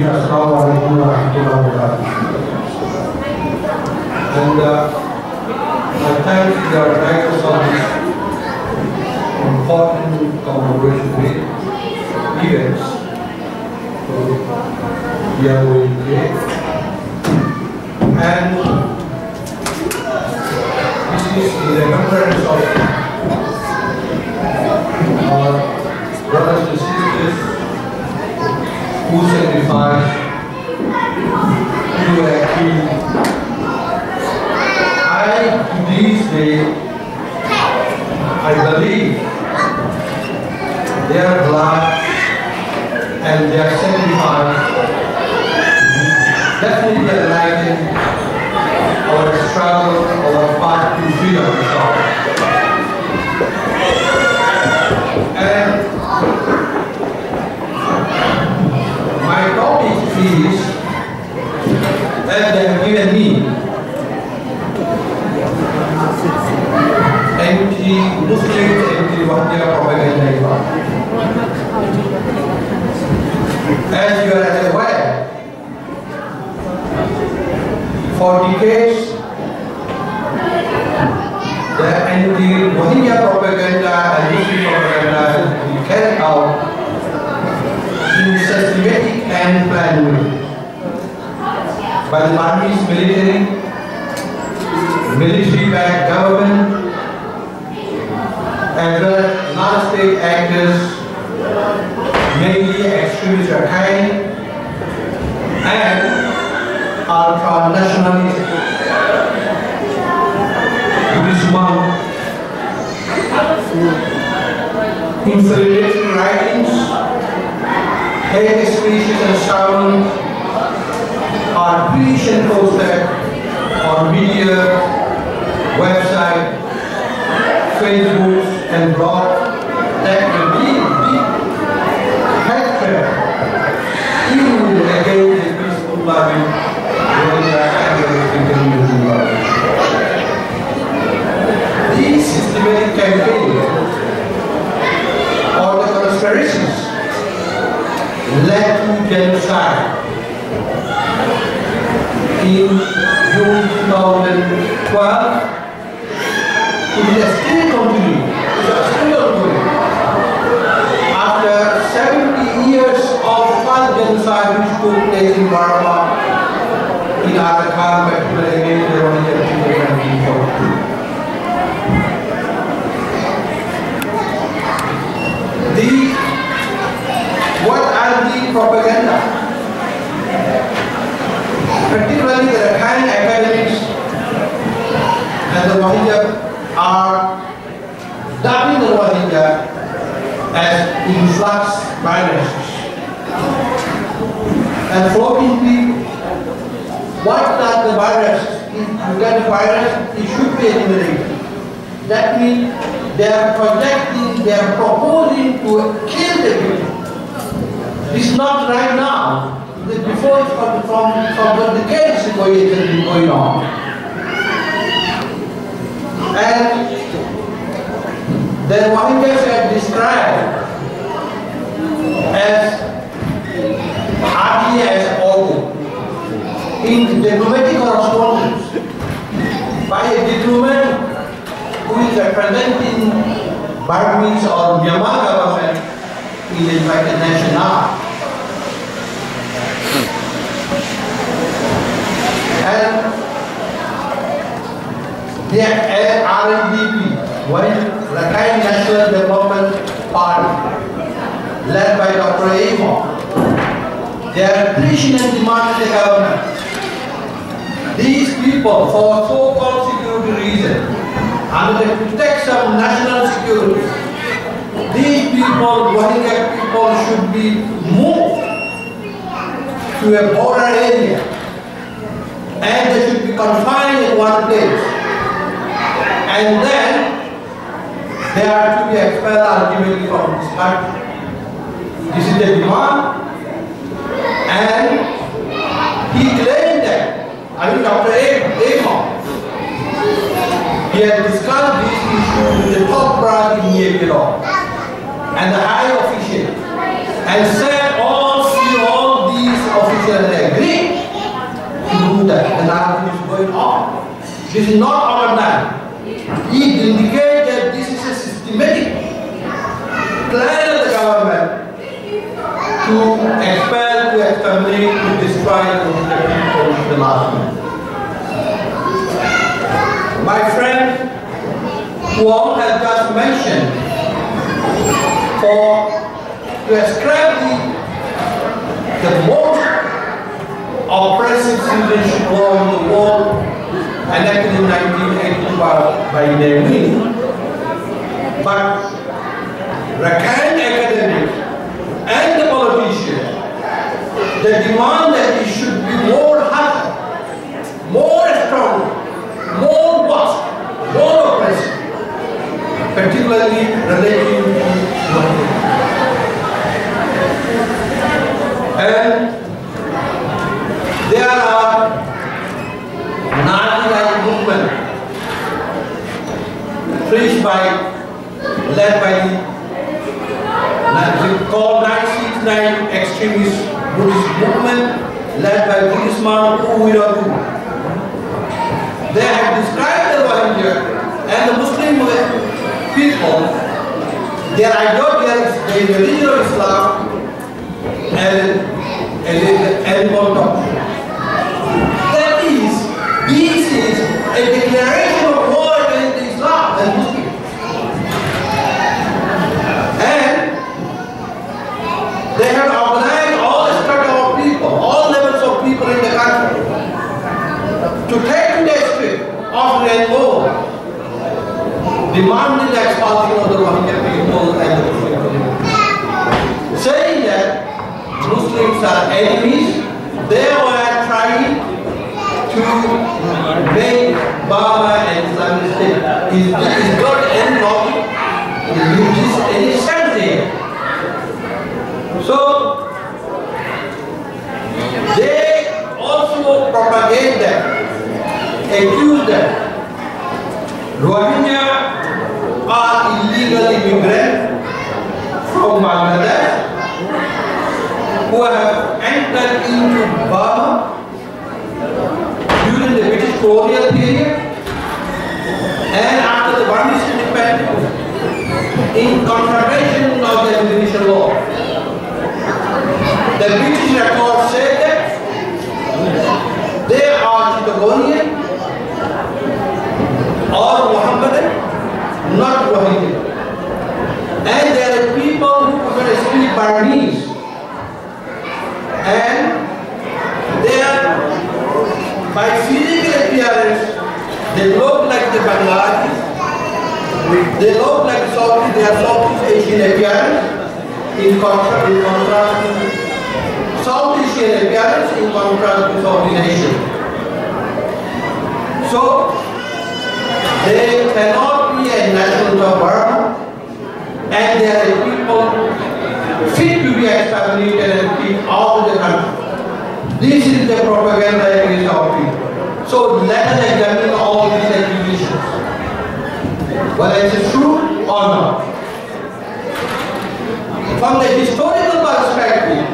Assalamualaikum warahmatullahi wabarakatuh. And I thank the organizers of this important commemoration events we are going today. And this is in remembrance of our brothers and sisters who sacrificed, who were killed. To this day, I believe their blood and their sacrifice definitely enlighten our struggle, our path to freedom. And my topic is that they have given me anti-Muslim, anti-Rohingya propaganda. As you are aware, for decades, the anti-Rohingya propaganda and Muslim propaganda has been carried out in systematic and planned way by the Burmese military-backed government, as well as non-state actors, mainly extremist Arakan and ultra-nationalist Buddhist monks, infiltrating writings, hate speeches and sermons are preached and posted on media, website, Facebook and blog that will be hatred even against the peaceful loving Rohingya and the community. These systematic campaigns or the conspiracies led to genocide in June 2012. It is still continuing. After 70 years of genocide which took place in Burma, in Arakan, particularly against the Rohingya people. What are the propaganda? Particularly the Arakan academics and the Rohingya are dubbing the Rohingya as influx viruses and floating people. What are the viruses? If you get a virus, it should be eliminated. That means they are projecting, they are proposing to kill the people. This is not right now. Before it's from the decades ago it has been going on. And the Rohingyas are described as hardly as organ in diplomatic correspondence by a diplomat who is representing Burmese or Myanmar government in the United Nations. And the RNDP, Arakan National Development Party, led by Dr. ARNO, they are preaching and demanding the government. These people, for so-called security reasons, under the pretext of national security, these people, Rohingya people, should be moved to a border area. And they should be confined in one place. And then they are to be expelled ultimately from this country. This is the demand. And he claimed that, Dr. ARNO, he had discussed this issue with the top brass in Nurul and the high official, and said all these officials officials agreed to do that. The narrative is going on. This is not overnight. He indicated that this is a systematic plan of the government to expel, to exterminate, to destroy the people of the last minute. My friend, who all has just mentioned, to ascribe the most oppressive citizenship law in the world enacted in 1982 by Nurul. But Arakan academics and the politicians, they demand that it should be more hard, more strong, more vast, more oppressive, particularly relating to Rohingya. And there are Nazi-like movements led by the called 969 extremist Buddhist movement, led by Buddhism Uwirodu. They have described the Rohingya and the Muslim people, their ideology, their religion of Islam, as an animal doctrine. That is, this is a declaration of war against Islam and Muslims. And they have organized all strata of people, all levels of people in the country, to take to the street, often and more, demanding the expulsion of the Rohingya people and the Muslim community, saying that Muslims are enemies. They were trying to make Burma an Islamic state. Is not any logic? Is any sense here? So they also propagate that, accuse that Rohingya are illegal immigrants from Bangladesh who have entered into Burma during the British colonial period and after the Burmese independence in contravention of the immigration law. The British records say that they are Chittagonian or Mohammedan, not Rohingya. And there are people who prefer to speak Burmese. And they are, by physical appearance, they look like the Bangladeshis. They look like they are Southeast Asian appearance in contrast to South Asian appearance in contrast to Southeast Asian. So they cannot be a national of Burma, and there are people fit to be exterminated and keep out of the country. This is the propaganda against our people. So let us examine all these accusations, whether it is true or not. From the historical perspective,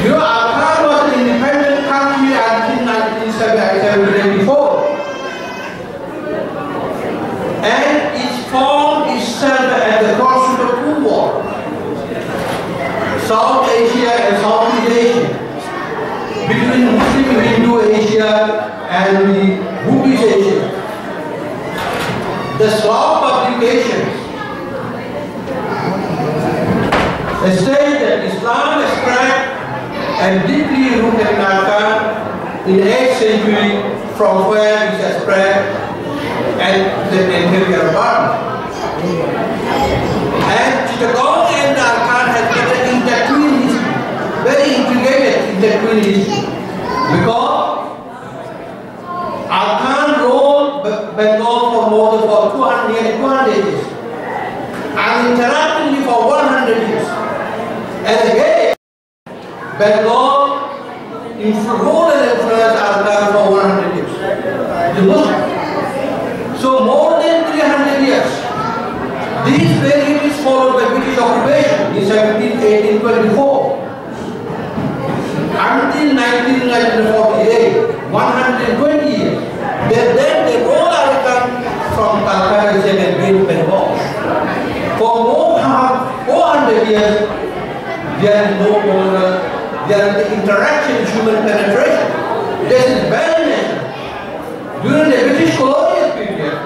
Arakan was an independent country until 1974, and it formed itself at the crossroads of two wars. South Asia and Southeast Asia, between Muslim Hindu Asia and the Buddhist Asia. The Slav publications say that Islam is spread and deeply rooted in Arakan in the 8th century, from where it has spread and the interior of Burma. And Chittagong and Arakan has been intertwined history, very integrated intertwined history, because Arakan ruled Bengal for more than 200 years, uninterruptedly for 100 years. And again, Bengal ruled and influenced Arakan for 100 years. The Muslims. So more than 300 years. This period is followed by British occupation in 1824. in 1948, 120 years. Then the whole Arakan from Calcutta is again Bengal. For more than 400 years, there is no longer, there is the interaction, human penetration. This is very natural. During the British colonial period,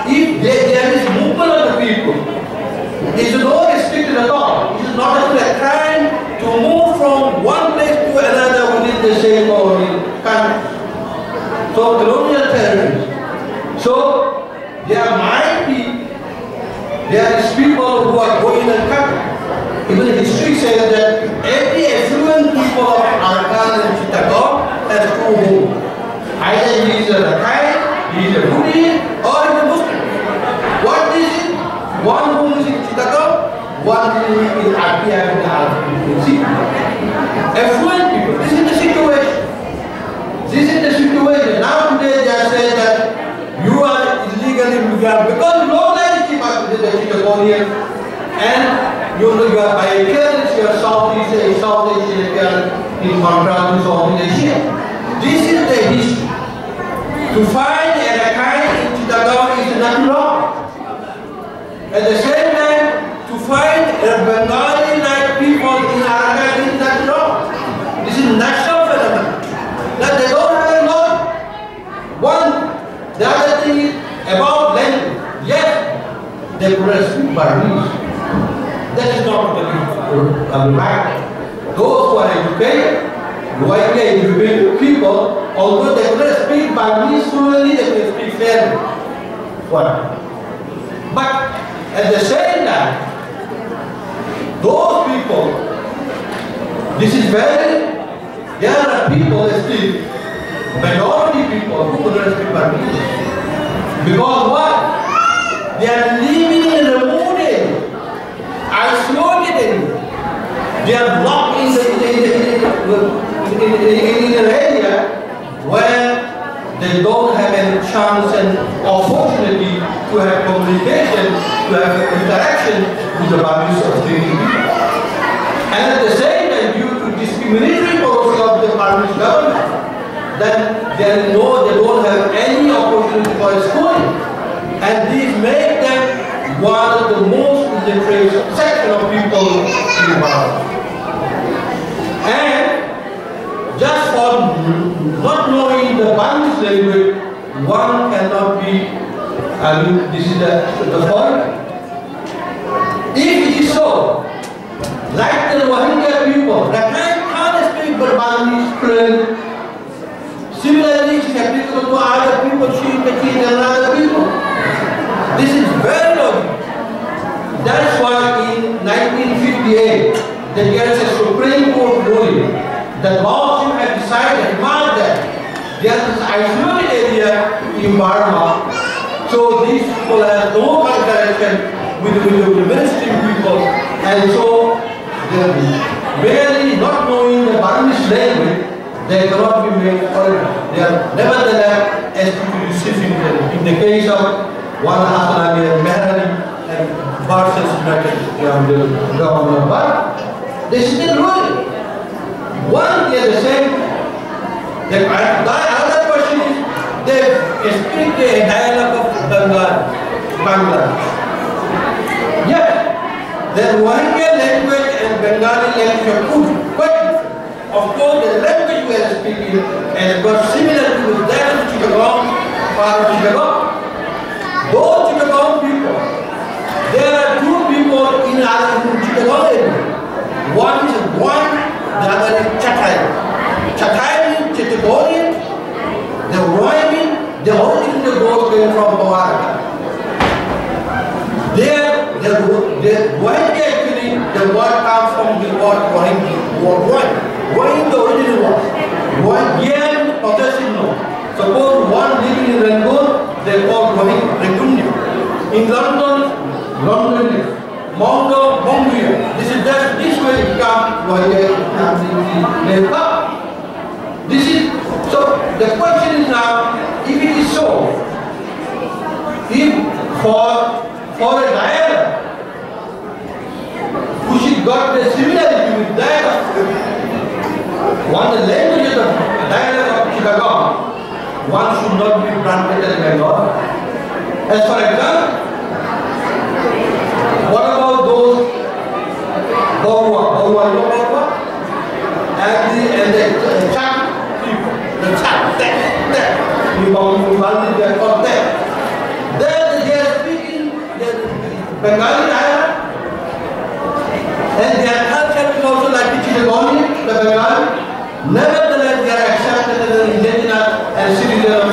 if there is movement of the people, it is not restricted at all. It is not a crime to move from one place to another within the same colonial country. So colonial terrorism. So there might be, there is people who are going and coming. Even history says that every affluent people of Arakan and Chittagong has two homes. Either he is a Arakan, he is a Buddhist, or he is a Muslim. What is it? One home is in Chittagong, one home is Akia and Arakan. See? Affluent people, this is the situation. This is the situation. Now today they are saying that you are illegal immigrant because no life is the Chittagonian and you are by appearance, you are Southeast Asian in contrast to Southeast Asia. This is the history. To find a kind in Chittagong is not wrong. At the same time, to find a Bengali-like people in Arakan is not wrong. This is national phenomenon. That they don't have a law. One, the other thing is about language. Yes, they speak Burmese. That is not the right. Those who are educated, widely educated people, although they could speak Burmese fluently, they could speak fairly. What? But at the same time, those people, this is very, there are people still, minority people who could speak Burmese. Because what? They are living in a remote area. Isolated, they are blocked in an area where they don't have any chance and opportunity to have communication, to have interaction with the Burmese community. And at the same time, due to discriminatory policy of the Burmese government, then they don't have any opportunity for schooling. And these make them one of the most illiterate section of people in the world. And just for not knowing the Burmese language, one cannot be, this is the point. If it is so, like the Rohingya people, that can't speak Burmese fluent. Similarly, it is applicable to other people, Chinese and other people. This is very logical. That's why in 1958, there is a Supreme Court ruling that Muslims had decided not that there is an isolated area in Burma, so these people have no interaction with the mainstream people, and so they are barely not knowing the Burmese language, they cannot be made foreign. They are nevertheless receiving in the case of one Hassan and Mehrani and versus the government, but they still ruling. One, they are the same. The other question is, they speak the dialogue of Bangladesh. Yes, the Rohingya language and Bengali language are good, but of course the language we are speaking is got similar to that of Chittagong, part of Chittagong. Those Chittagong people, there are two people in Chittagong area. One is one, the other is Chatai. Chatai is Chittagonian, the Rohingya, the original goes came from Arakan. The Rohingya actually, the word comes from the word Rohingya. Rohingya the original word. Rohingya possessive noun. Suppose one living in Rangoon, they call Rohingya. In London, London. Mongo, Mongolia. This is just this way it becomes Rohingya. This is so. The question is now, if it is so, if for a dialogue, which got the similarity with that, One, the language of the dialect of Chicago, one should not be planted in Bengal. As for example, what about those Bawa, you know Bawa? And the Chak people, the Chak, that, you want their contact. Then they are speaking the Bengali dialect, and their culture is also like the Chittagoni, the Bengali. Nevertheless, they are accepted as an indigenous and citizen.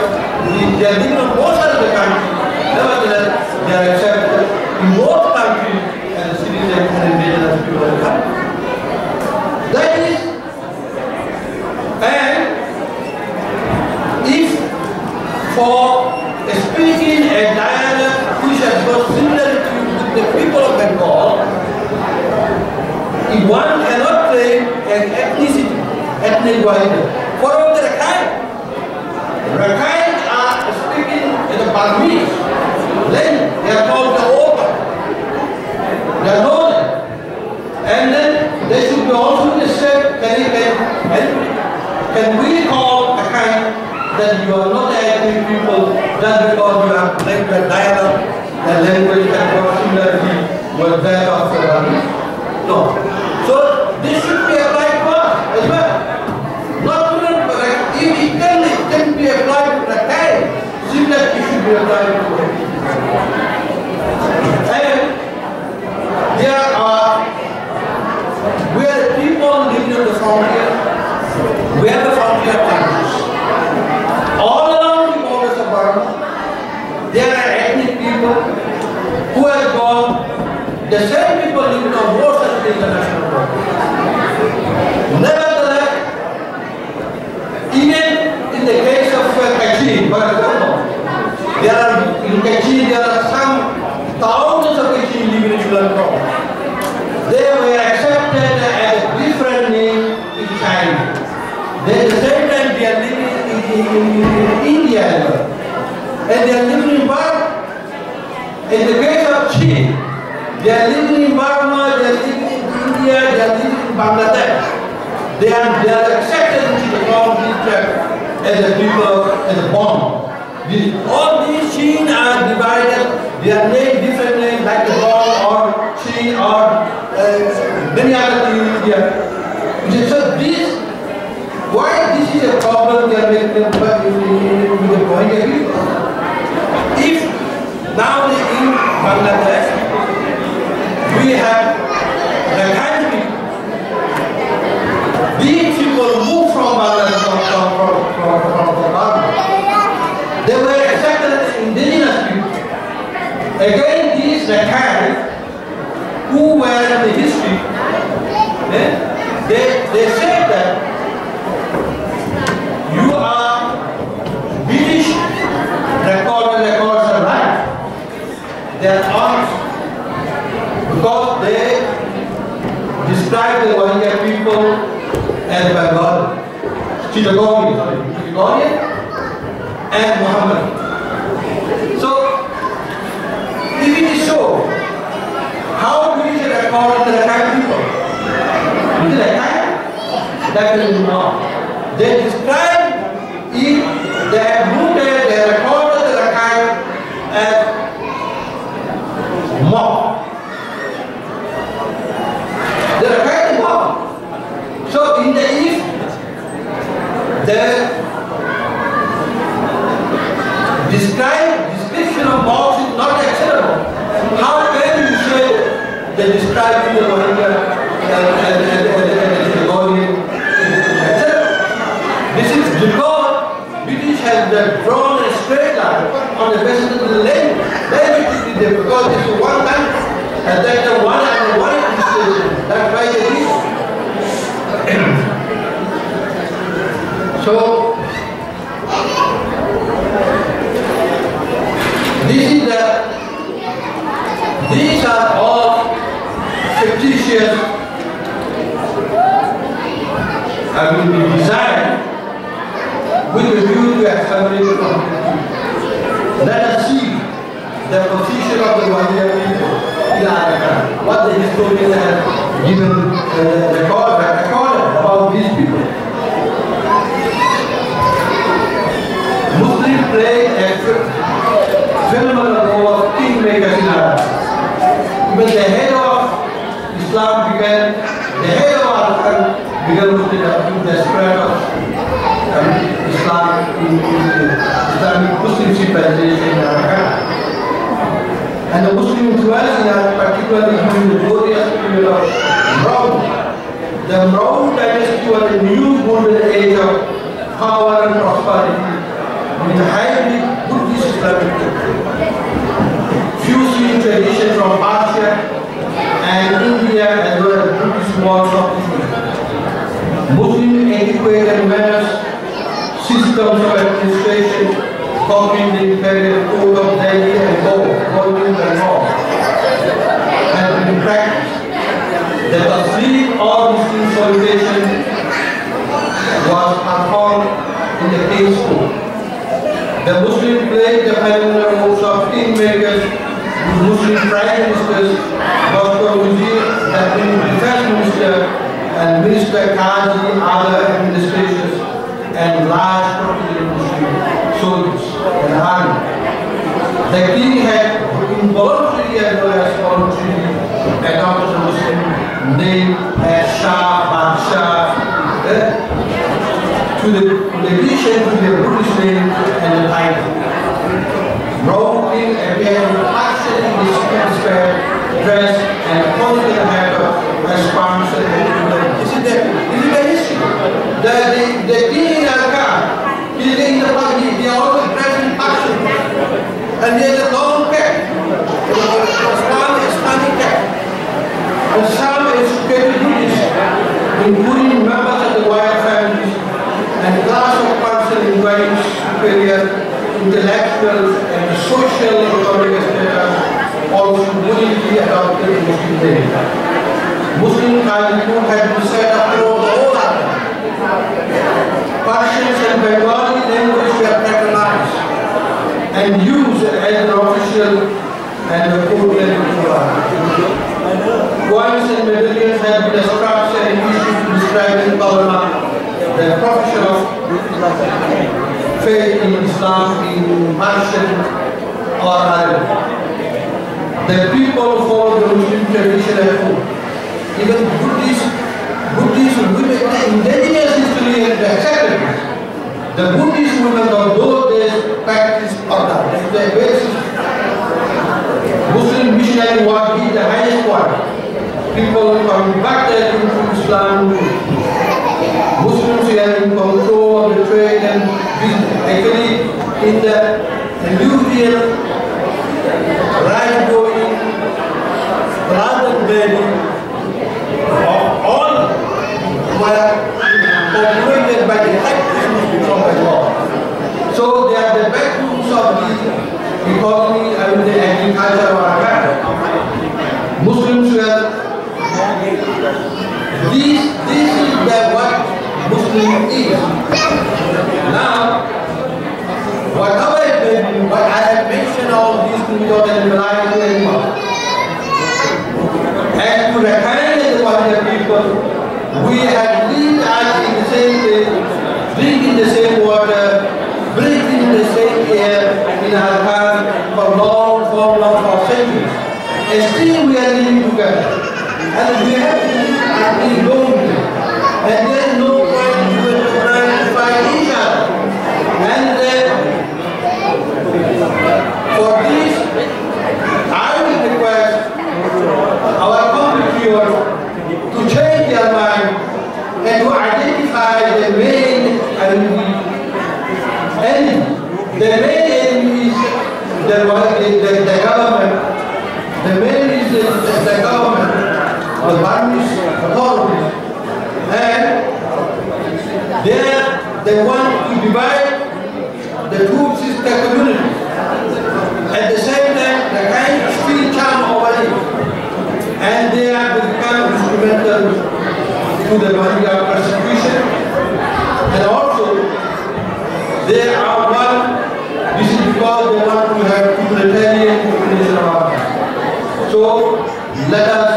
They are living on both sides of the country. Nevertheless, they are accepted in both countries as citizens and indigenous people of the country. That is, and if for speaking a dialect which has got similarity with the people of Bengal, if one cannot claim an ethnic divider. For all the Arakan are speaking in the Burmese language. They are called the Opa. They are known. And then they should be also the same. Can we call Arakan that you are not the ethnic people just because you have like the dialect, the language and similarity with that of the Burmese? No. So this should be applied to us as well. Not to the, if it can be applied to the time, similarly it should be applied to it. And there are, where people living on the frontier, where the frontier countries, all along the borders of Burma, there are ethnic people who have gone, the same people living on both sides of the international border. Nevertheless, even in the case of Kachin, for example, in Kachin there are some thousands of Kachin living in Sri Lanka. They were accepted as a different name in China. Then at the same time they are living in India as well. And they are living in Burma. In the case of Chin, they are living in Burma, they are living in India, they are living in Bangladesh. They are accepted into the community as a people, as a bond. All these Chin are divided, they are named different names like the bond or Chin or many other things in India. So this, why this is a problem they are making with the Rohingya people? If now in Bangladesh, we have the country. These people moved from Bangladesh, from Burma. They were accepted as indigenous people. Again, these Arakan, who were in the history, they said that you are British records are right. They are honest. Because they describe the Rohingya people as Bengali, Chittagonian, and Muhammad. So, if it is so, how do we record the Arakan people? Is it Arakan? Definitely not. They describe it, they have rooted, they recorded the Arakan as mob. They are kind of mob. So in the East, the description of mobs is not acceptable. How can you say they describe the Rohingya and the Cambodian? This is because British has drawn a straight line on the basis of the language. Because this is one country, and that is one administration. That's why they did. So, these are all fictitious, designed with a view to accelerate the conflict. Let us see the position of the Rohingya people in Arakan, what the historians have given recorded about these people. played a phenomenal role of kingmakers in Arakan. Even the head of Islam began, the head of Arakan began with the spread of Islam in Islamic Muslim civilization in Arakan. And the Muslim influence in Arakan, particularly during the glorious period of Rohingya. The Rohingya dynasty was a new golden age of power and prosperity with highly Buddhist Islamic culture. Fusing tradition from Persia and India as well as Buddhist walls of Islam. Muslim etiquette and manners, systems of administration, copying the imperial code of Delhi and Golden and law, have been practiced. The tasleem or Muslim salutation was performed in the king's court. The Muslim played the pioneer roles of kingmakers, Muslim prime ministers, Dr. Wazir, the defense minister, and Minister Kazi, other administrators, and large prominent Muslim soldiers and army. The king had involuntarily as well as voluntarily adopted the Muslim name as Shah, Badshah, to the addition to the British name and the title. Rohingya king appeared partially in his dress and political hat as sponsor. This is the history. The king in Arakan, he is in the party, they are all dressed in partially. And there is a long cap, Islamic cap. And some educated Buddhists, including members of the royal families and class of person enjoying superior intellectuals and social and economic status, also willingly adopted the Muslim name. Muslim Khalifun had been set up throughout the whole Arakan. Persians and Bengali language were patronized and used as an official and the code language of Arakan. Coins and medallions have been ascribed and issued to describe in Kalama the profession of faith in Islam in Persian or Arabic. The people follow the Muslim tradition at home. Even Buddhist women, the indigenous history and the accepted. The Buddhist women of those days practiced Arna. That is the basis. Muslim missionary work is the highest one. People coming back there into Islam. Muslims are in control of the trade and business. Actually, in the alluvial, right-going, blood-and-bedding, all were populated by the activists from the law. So they are the backbones of the economy and the agriculture of Arakan. Muslims were this is what Muslim is. Now, whatever it may be, what I have mentioned all these things without analyzing anymore. As to the kind of the people, we have lived as in the same place, drinking the same water, breathing the same air in Arakan for centuries. And still we are living together. And we have to live lonely. And there is no point to trying to fight each other. And for this, I will request our compatriots to change their mind and to identify the main enemy. The main enemy is the government. The main is the government, the Burmese authorities. And they want to divide the two sister communities. At the same time, the kind of still charm over it. And they have become instrumental to the Rohingya persecution. And also, they are one, this is because they want to have totalitarian population of Arakan. So, let us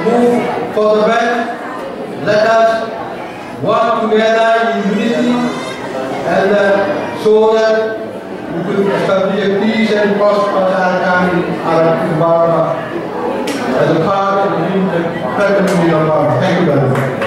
move for the best. Let us work together in unity and so that could establish a peace and prosperous Arakan environment as a part of the present of our. Thank you very much.